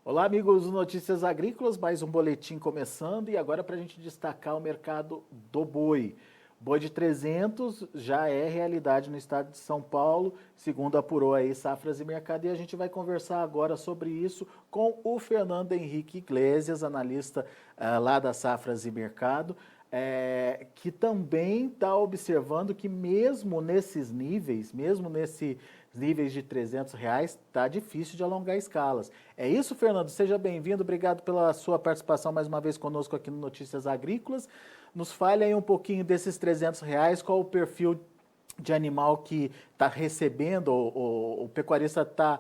Olá, amigos do Notícias Agrícolas, mais um boletim começando e agora para a gente destacar o mercado do boi. Boi de 300 já é realidade no estado de São Paulo, segundo apurou aí Safras e Mercado, e a gente vai conversar agora sobre isso com o Fernando Henrique Iglesias, analista lá da Safras e Mercado, que também está observando que mesmo nesses níveis, de R$ 300, está difícil de alongar escalas. É isso, Fernando? Seja bem-vindo, obrigado pela sua participação mais uma vez conosco aqui no Notícias Agrícolas. Nos fale aí um pouquinho desses R$ 300, qual o perfil de animal que está recebendo, o pecuarista está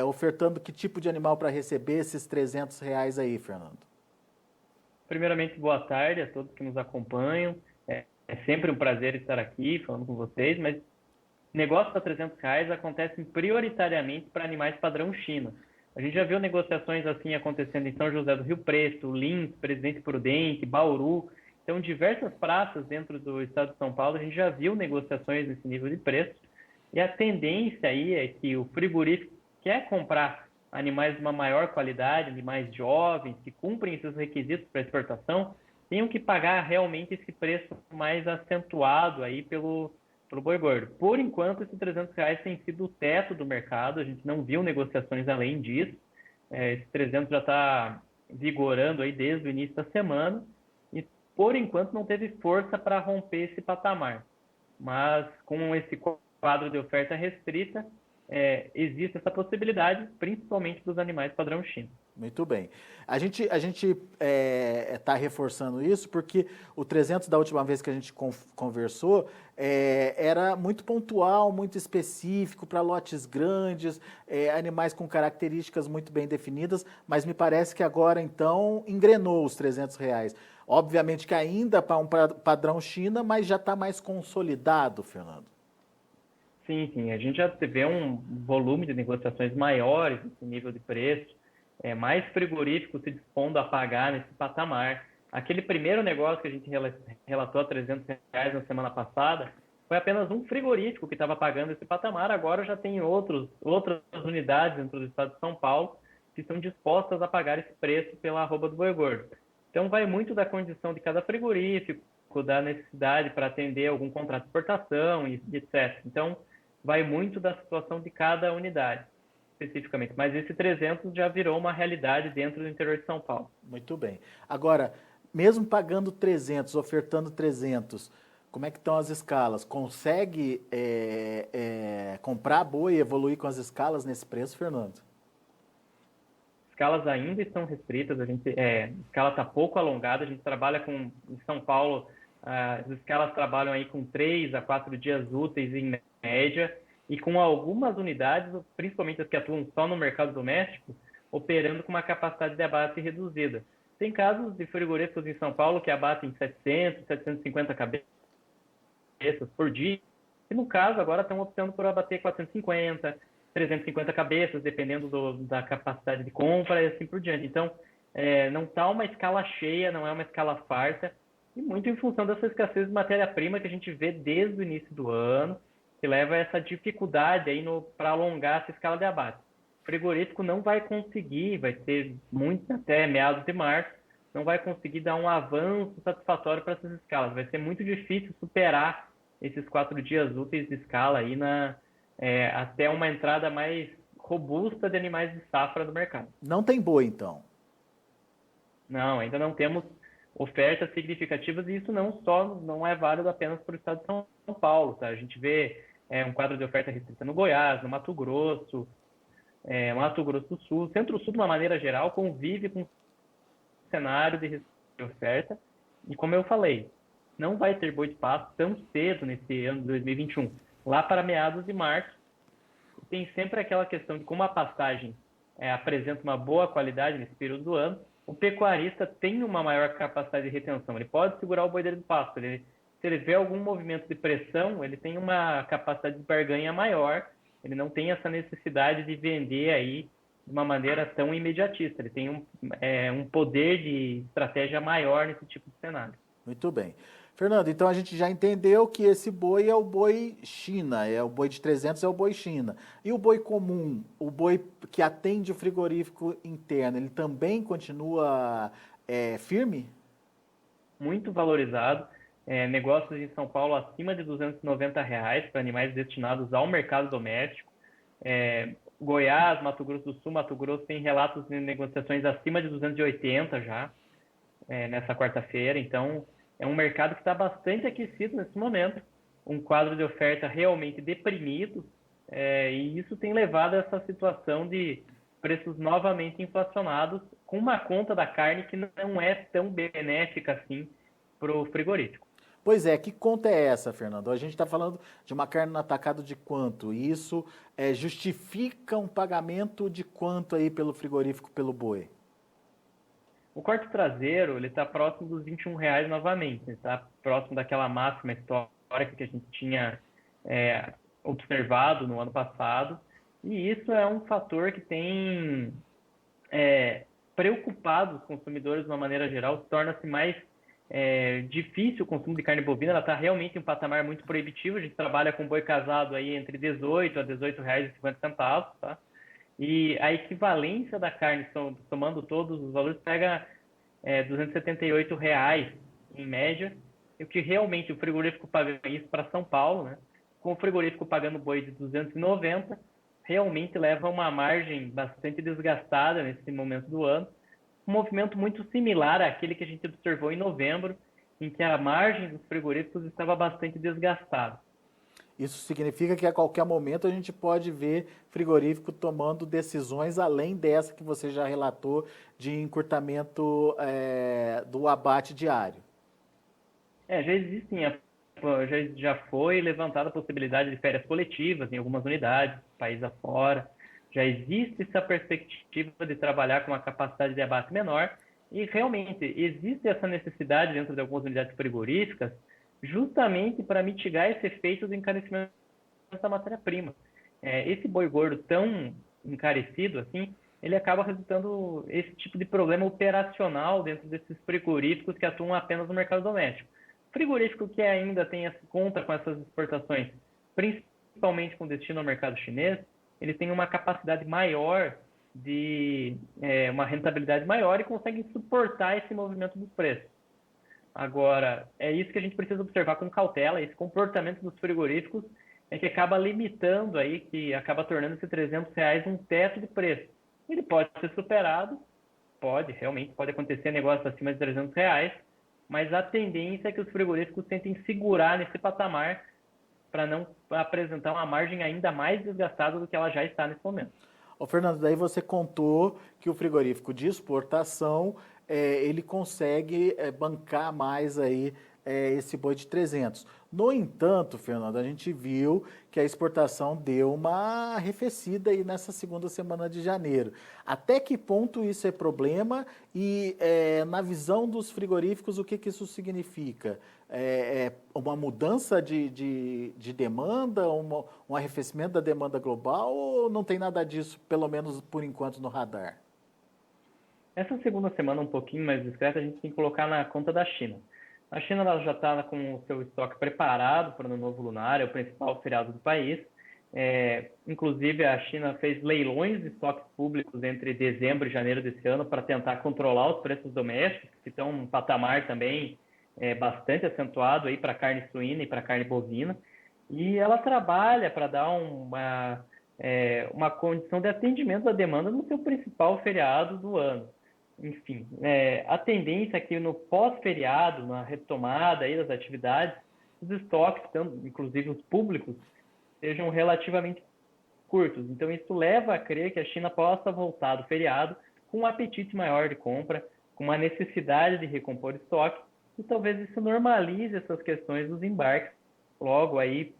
ofertando que tipo de animal para receber esses R$ 300 aí, Fernando? Primeiramente, boa tarde a todos que nos acompanham. É sempre um prazer estar aqui falando com vocês, mas negócios a R$ 300 acontecem prioritariamente para animais padrão China. A gente já viu negociações assim acontecendo em São José do Rio Preto, Lins, Presidente Prudente, Bauru. Então, diversas praças dentro do estado de São Paulo, a gente já viu negociações nesse nível de preço. E a tendência aí é que o frigorífico quer comprar animais de uma maior qualidade, animais jovens, que cumprem esses requisitos para exportação, tenham que pagar realmente esse preço mais acentuado aí pelo boi gordo. Por enquanto, esses R$ 300 tem sido o teto do mercado, a gente não viu negociações além disso. Esse 300 já está vigorando aí desde o início da semana e, por enquanto, não teve força para romper esse patamar. Mas com esse quadro de oferta restrita, existe essa possibilidade, principalmente dos animais padrão China. Muito bem. A gente está reforçando isso porque o 300 da última vez que a gente conversou era muito pontual, muito específico para lotes grandes, animais com características muito bem definidas, mas me parece que agora então engrenou os R$ 300. Obviamente que ainda para um padrão China, mas já está mais consolidado, Fernando. Sim, sim. A gente já vê um volume de negociações maiores nesse nível de preço, mais frigoríficos se dispondo a pagar nesse patamar. Aquele primeiro negócio que a gente relatou a R$ 300 na semana passada foi apenas um frigorífico que estava pagando esse patamar. Agora já tem outras unidades dentro do estado de São Paulo que estão dispostas a pagar esse preço pela arroba do boi gordo. Então vai muito da condição de cada frigorífico, da necessidade para atender algum contrato de exportação e etc. Então vai muito da situação de cada unidade especificamente, mas esse 300 já virou uma realidade dentro do interior de São Paulo. Muito bem. Agora, mesmo pagando 300, ofertando 300, como é que estão as escalas? Consegue comprar boi e evoluir com as escalas nesse preço, Fernando? Escalas ainda estão restritas, a escala está pouco alongada, a gente trabalha em São Paulo, as escalas trabalham aí com 3 a 4 dias úteis em média, e com algumas unidades, principalmente as que atuam só no mercado doméstico, operando com uma capacidade de abate reduzida. Tem casos de frigoríficos em São Paulo que abatem 700, 750 cabeças por dia, e no caso agora estão optando por abater 450, 350 cabeças, dependendo da capacidade de compra e assim por diante. Então, não está uma escala cheia, não é uma escala farta, e muito em função dessa escassez de matéria-prima que a gente vê desde o início do ano, que leva a essa dificuldade aí para alongar essa escala de abate. O frigorífico não vai conseguir, vai ter muito até meados de março, não vai conseguir dar um avanço satisfatório para essas escalas. Vai ser muito difícil superar esses 4 dias úteis de escala aí até uma entrada mais robusta de animais de safra do mercado. Não tem boi, então? Não, ainda não temos ofertas significativas e isso não é válido apenas para o estado de São Paulo. Tá? A gente vê um quadro de oferta restrita no Goiás, no Mato Grosso, Mato Grosso do Sul. Centro-Sul, de uma maneira geral, convive com um cenário de oferta e, como eu falei, não vai ter boi de pasto tão cedo nesse ano de 2021. Lá para meados de março, tem sempre aquela questão de como a pastagem apresenta uma boa qualidade nesse período do ano, o pecuarista tem uma maior capacidade de retenção. Ele pode segurar o boi dele do pasto. Se ele vê algum movimento de pressão, ele tem uma capacidade de barganha maior. Ele não tem essa necessidade de vender aí de uma maneira tão imediatista. Ele tem um poder de estratégia maior nesse tipo de cenário. Muito bem. Fernando, então a gente já entendeu que esse boi é o boi China, é o boi de 300 é o boi China. E o boi comum, o boi que atende o frigorífico interno, ele também continua firme? Muito valorizado. Negócios em São Paulo acima de R$ 290 para animais destinados ao mercado doméstico. Goiás, Mato Grosso do Sul, Mato Grosso tem relatos de negociações acima de 280 já, nessa quarta-feira. Então, é um mercado que está bastante aquecido nesse momento, um quadro de oferta realmente deprimido, e isso tem levado a essa situação de preços novamente inflacionados, com uma conta da carne que não é tão benéfica assim para o frigorífico. Pois é, que conta é essa, Fernando? A gente está falando de uma carne no atacado de quanto? E isso justifica um pagamento de quanto aí pelo frigorífico, pelo boi? O corte traseiro ele está próximo dos R$ 21 novamente, está próximo daquela máxima histórica que a gente tinha observado no ano passado, e isso é um fator que tem preocupado os consumidores de uma maneira geral. Torna-se mais difícil o consumo de carne bovina, ela está realmente em um patamar muito proibitivo. A gente trabalha com boi casado aí entre R$ 18 a R$ 18,50, tá? E a equivalência da carne, somando todos os valores, pega R$ 278 em média, e o que realmente o frigorífico paga isso para São Paulo, né? Com o frigorífico pagando boi de 290, realmente leva uma margem bastante desgastada nesse momento do ano, um movimento muito similar àquele que a gente observou em novembro, em que a margem dos frigoríficos estava bastante desgastada. Isso significa que a qualquer momento a gente pode ver frigorífico tomando decisões além dessa que você já relatou de encurtamento do abate diário. Já existem, já foi levantada a possibilidade de férias coletivas em algumas unidades, país afora. Já existe essa perspectiva de trabalhar com uma capacidade de abate menor e realmente existe essa necessidade dentro de algumas unidades frigoríficas justamente para mitigar esse efeito do encarecimento da matéria-prima. Esse boi gordo tão encarecido assim, ele acaba resultando esse tipo de problema operacional dentro desses frigoríficos que atuam apenas no mercado doméstico. Frigorífico que ainda conta com essas exportações, principalmente com destino ao mercado chinês, ele tem uma capacidade maior uma rentabilidade maior e consegue suportar esse movimento dos preços. Agora, é isso que a gente precisa observar com cautela, esse comportamento dos frigoríficos que acaba limitando aí, que acaba tornando esse R$ 300 um teto de preço. Ele pode ser superado, realmente pode acontecer negócio acima de R$ 300, mas a tendência é que os frigoríficos tentem segurar nesse patamar para não apresentar uma margem ainda mais desgastada do que ela já está nesse momento. Ô, Fernando, daí você contou que o frigorífico de exportação ele consegue bancar mais aí esse boi de 300. No entanto, Fernando, a gente viu que a exportação deu uma arrefecida aí nessa segunda semana de janeiro. Até que ponto isso é problema e, na visão dos frigoríficos, o que isso significa? Uma mudança de demanda, um arrefecimento da demanda global ou não tem nada disso, pelo menos por enquanto, no radar? Essa segunda semana um pouquinho mais discreta a gente tem que colocar na conta da China. A China ela já está com o seu estoque preparado para o Ano Novo Lunar, é o principal feriado do país. Inclusive, a China fez leilões de estoques públicos entre dezembro e janeiro desse ano para tentar controlar os preços domésticos, que estão um patamar também bastante acentuado aí para carne suína e para carne bovina. E ela trabalha para dar uma condição de atendimento da demanda no seu principal feriado do ano. Enfim, a tendência é que no pós-feriado, na retomada aí das atividades, os estoques, inclusive os públicos, sejam relativamente curtos. Então, isso leva a crer que a China possa voltar do feriado com um apetite maior de compra, com uma necessidade de recompor estoque, e talvez isso normalize essas questões dos embarques. Logo aí,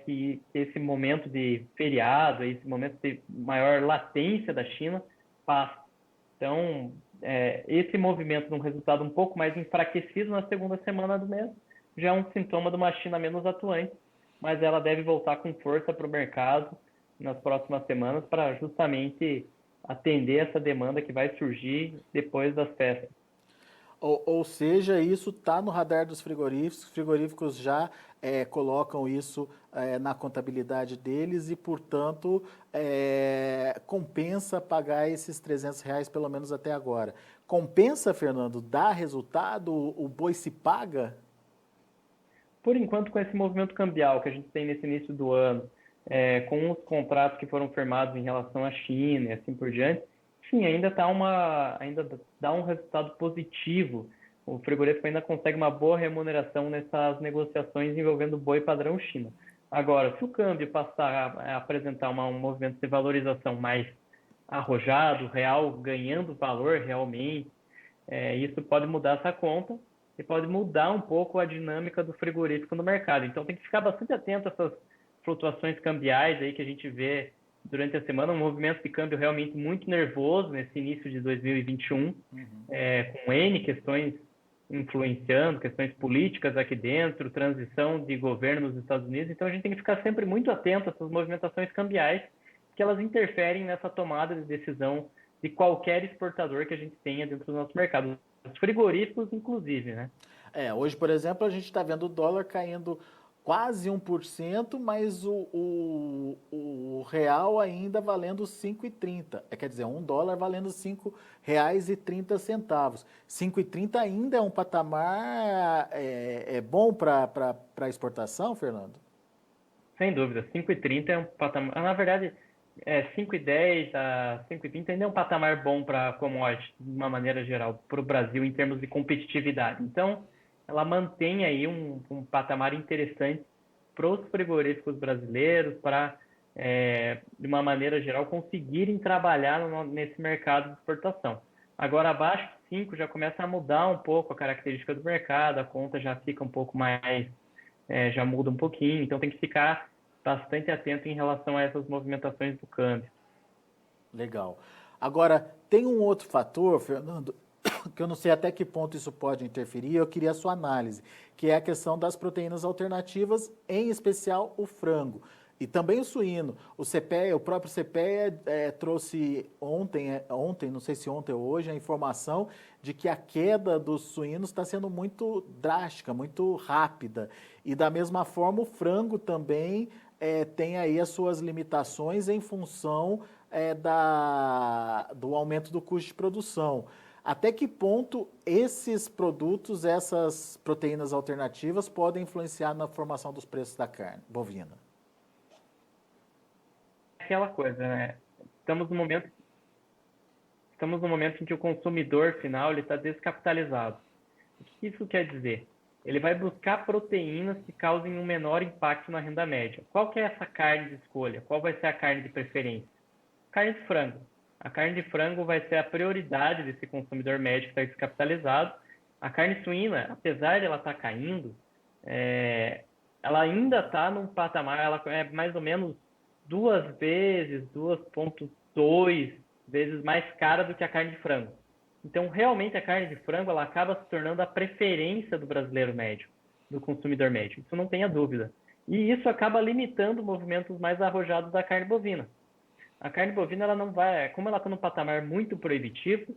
que esse momento de feriado, esse momento de maior latência da China, passe. Então, esse movimento de um resultado um pouco mais enfraquecido na segunda semana do mês já é um sintoma de uma China menos atuante, mas ela deve voltar com força para o mercado nas próximas semanas para justamente atender essa demanda que vai surgir depois das festas. Ou seja, isso está no radar dos frigoríficos, os frigoríficos já colocam isso na contabilidade deles e, portanto, compensa pagar esses R$ 300 pelo menos até agora. Compensa, Fernando? Dá resultado? O boi se paga? Por enquanto, com esse movimento cambial que a gente tem nesse início do ano, com os contratos que foram firmados em relação à China e assim por diante, sim, ainda dá um resultado positivo. O frigorífico ainda consegue uma boa remuneração nessas negociações envolvendo boi padrão China. Agora, se o câmbio passar a apresentar um movimento de valorização mais arrojado, real, ganhando valor realmente, isso pode mudar essa conta e pode mudar um pouco a dinâmica do frigorífico no mercado. Então tem que ficar bastante atento a essas flutuações cambiais aí que a gente vê durante a semana, um movimento de câmbio realmente muito nervoso nesse início de 2021, com N questões influenciando, questões políticas aqui dentro, transição de governo nos Estados Unidos. Então a gente tem que ficar sempre muito atento a essas movimentações cambiais, que elas interferem nessa tomada de decisão de qualquer exportador que a gente tenha dentro do nosso mercado. Os frigoríficos, inclusive, né? Hoje, por exemplo, a gente está vendo o dólar caindo quase 1%, mas o real ainda valendo 5,30. Quer dizer, um dólar valendo R$ 5,30. 5,30 ainda é um patamar bom para exportação, Fernando? Sem dúvida, 5,30 é um patamar. Na verdade, 5,10 a 5,30 ainda é um patamar bom para commodities, de uma maneira geral, para o Brasil em termos de competitividade. Então, ela mantém aí um patamar interessante para os frigoríficos brasileiros, para, de uma maneira geral, conseguirem trabalhar nesse mercado de exportação. Agora, abaixo de 5 já começa a mudar um pouco a característica do mercado, a conta já fica um pouco mais, já muda um pouquinho, então tem que ficar bastante atento em relação a essas movimentações do câmbio. Legal. Agora, tem um outro fator, Fernando, que eu não sei até que ponto isso pode interferir, eu queria a sua análise, que é a questão das proteínas alternativas, em especial o frango. E também o suíno. O próprio CPEA trouxe ontem, não sei se ontem ou hoje, a informação de que a queda dos suínos está sendo muito drástica, muito rápida. E da mesma forma o frango também tem aí as suas limitações em função do aumento do custo de produção. Até que ponto esses produtos, essas proteínas alternativas, podem influenciar na formação dos preços da carne bovina? Aquela coisa, né? Estamos no momento em que o consumidor final está descapitalizado. O que isso quer dizer? Ele vai buscar proteínas que causem um menor impacto na renda média. Qual que é essa carne de escolha? Qual vai ser a carne de preferência? Carne de frango. A carne de frango vai ser a prioridade desse consumidor médio que está descapitalizado. A carne suína, apesar de ela estar caindo, ela ainda está num patamar, ela é mais ou menos 2,2 vezes mais cara do que a carne de frango. Então, realmente, a carne de frango ela acaba se tornando a preferência do brasileiro médio, do consumidor médio. Isso não tenha dúvida. E isso acaba limitando movimentos mais arrojados da carne bovina. A carne bovina, ela não vai, como ela está num patamar muito proibitivo,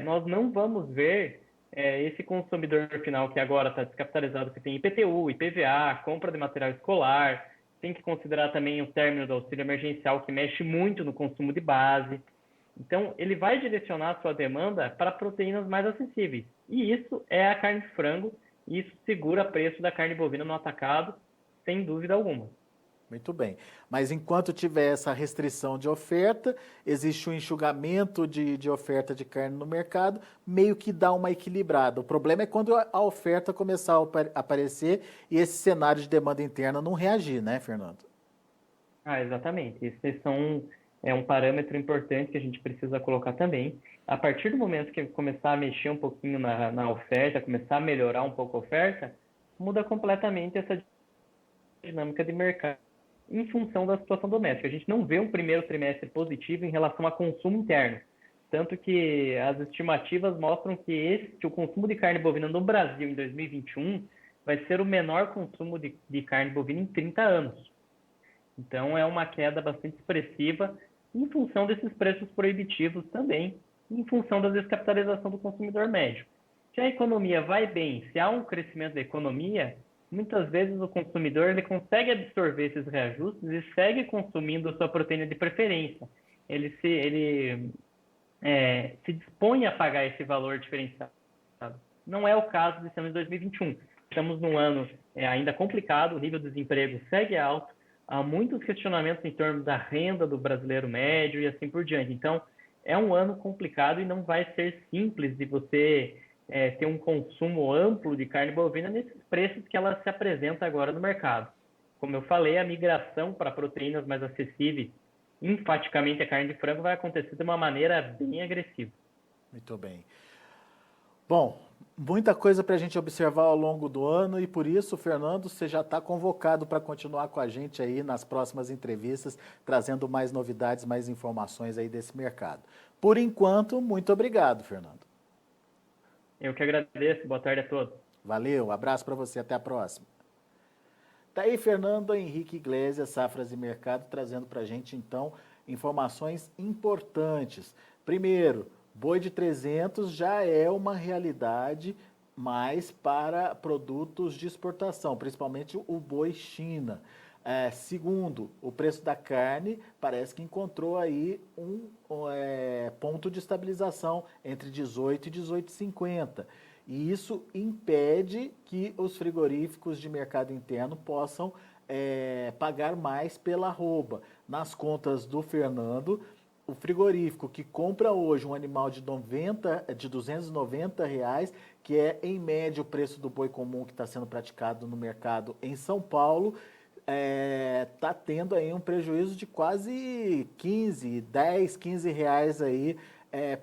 nós não vamos ver esse consumidor final que agora está descapitalizado, que tem IPTU, IPVA, compra de material escolar, tem que considerar também o término do auxílio emergencial, que mexe muito no consumo de base. Então, ele vai direcionar a sua demanda para proteínas mais acessíveis. E isso é a carne de frango, e isso segura o preço da carne bovina no atacado, sem dúvida alguma. Muito bem. Mas enquanto tiver essa restrição de oferta, existe um enxugamento de oferta de carne no mercado, meio que dá uma equilibrada. O problema é quando a oferta começar a aparecer e esse cenário de demanda interna não reagir, né, Fernando? Exatamente. Esse é um parâmetro importante que a gente precisa colocar também. A partir do momento que começar a mexer um pouquinho na oferta, começar a melhorar um pouco a oferta, muda completamente essa dinâmica de mercado em função da situação doméstica. A gente não vê um primeiro trimestre positivo em relação a consumo interno. Tanto que as estimativas mostram que o consumo de carne bovina no Brasil em 2021 vai ser o menor consumo de carne bovina em 30 anos. Então, é uma queda bastante expressiva em função desses preços proibitivos também, em função da descapitalização do consumidor médio. Se a economia vai bem, se há um crescimento da economia, muitas vezes o consumidor ele consegue absorver esses reajustes e segue consumindo a sua proteína de preferência. Ele se dispõe a pagar esse valor diferenciado. Não é o caso desse ano de 2021. Estamos num ano ainda complicado, o nível de desemprego segue alto, há muitos questionamentos em torno da renda do brasileiro médio e assim por diante. Então, é um ano complicado e não vai ser simples de você ter um consumo amplo de carne bovina nesses preços que ela se apresenta agora no mercado. Como eu falei, a migração para proteínas mais acessíveis, enfaticamente a carne de frango, vai acontecer de uma maneira bem agressiva. Muito bem. Bom, muita coisa para a gente observar ao longo do ano e por isso, Fernando, você já está convocado para continuar com a gente aí nas próximas entrevistas, trazendo mais novidades, mais informações aí desse mercado. Por enquanto, muito obrigado, Fernando. Eu que agradeço. Boa tarde a todos. Valeu, abraço para você, até a próxima. Tá aí Fernando Henrique Iglesias, Safras e Mercado, trazendo para a gente, então, informações importantes. Primeiro, boi de 300 já é uma realidade mais para produtos de exportação, principalmente o boi China. Segundo, o preço da carne parece que encontrou aí um ponto de estabilização entre 18 e 18,50. E isso impede que os frigoríficos de mercado interno possam pagar mais pela arroba. Nas contas do Fernando, o frigorífico que compra hoje um animal de R$ 290, que é em média o preço do boi comum que está sendo praticado no mercado em São Paulo, está tendo aí um prejuízo de quase 15 reais aí,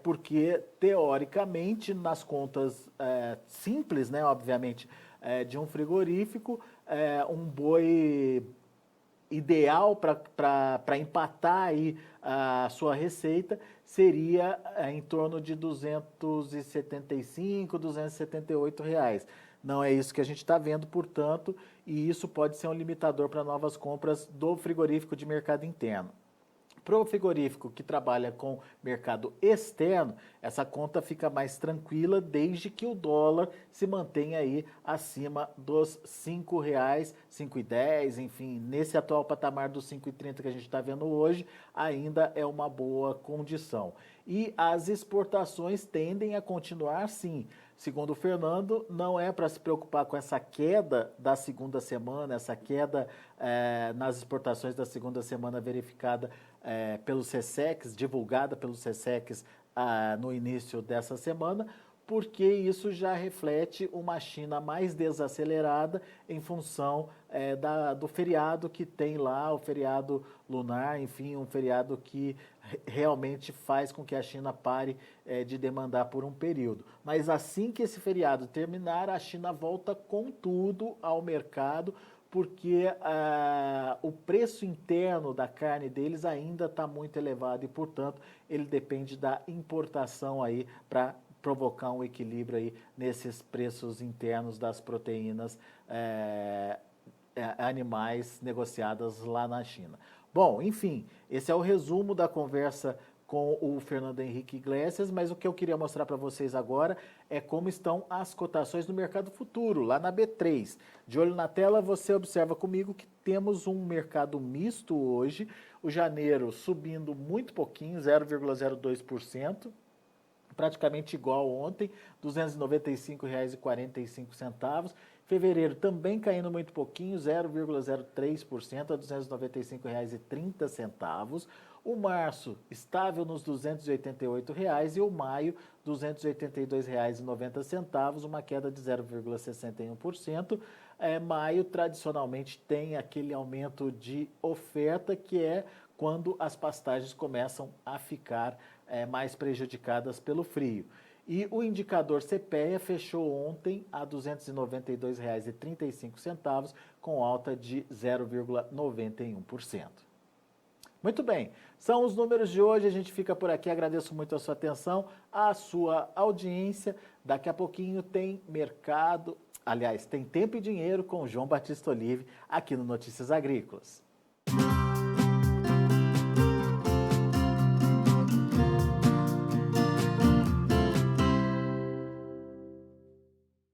porque teoricamente nas contas simples, né, obviamente, de um frigorífico, um boi ideal para empatar aí a sua receita seria em torno de R$ 275, R$ 278 reais. Não é isso que a gente está vendo, portanto, e isso pode ser um limitador para novas compras do frigorífico de mercado interno. Para o frigorífico que trabalha com mercado externo, essa conta fica mais tranquila desde que o dólar se mantenha aí acima dos R$ 5,00, 5,10, enfim, nesse atual patamar dos 5,30 que a gente está vendo hoje, ainda é uma boa condição. E as exportações tendem a continuar sim. Segundo o Fernando, não é para se preocupar com essa queda da segunda semana, essa queda nas exportações da segunda semana verificada pelo SESEX, divulgada pelo SESEX no início dessa semana, porque isso já reflete uma China mais desacelerada em função do feriado que tem lá, o feriado lunar, enfim, um feriado que realmente faz com que a China pare de demandar por um período. Mas assim que esse feriado terminar, a China volta com tudo ao mercado, porque o preço interno da carne deles ainda está muito elevado e, portanto, ele depende da importação aí para provocar um equilíbrio aí nesses preços internos das proteínas animais negociadas lá na China. Bom, enfim, esse é o resumo da conversa com o Fernando Henrique Iglesias, mas o que eu queria mostrar para vocês agora é como estão as cotações no mercado futuro, lá na B3. De olho na tela, você observa comigo que temos um mercado misto hoje, o janeiro subindo muito pouquinho, 0,02%, praticamente igual ontem, R$ 295,45. Fevereiro também caindo muito pouquinho, 0,03% a R$ 295,30. O março estável nos R$ 288 e o maio R$ 282,90, uma queda de 0,61%. Maio tradicionalmente tem aquele aumento de oferta que é quando as pastagens começam a ficar mais prejudicadas pelo frio. E o indicador CPEA fechou ontem a R$ 292,35, com alta de 0,91%. Muito bem, são os números de hoje, a gente fica por aqui, agradeço muito a sua atenção, a sua audiência. Daqui a pouquinho tem mercado, aliás, tem Tempo e Dinheiro com João Batista Olive aqui no Notícias Agrícolas.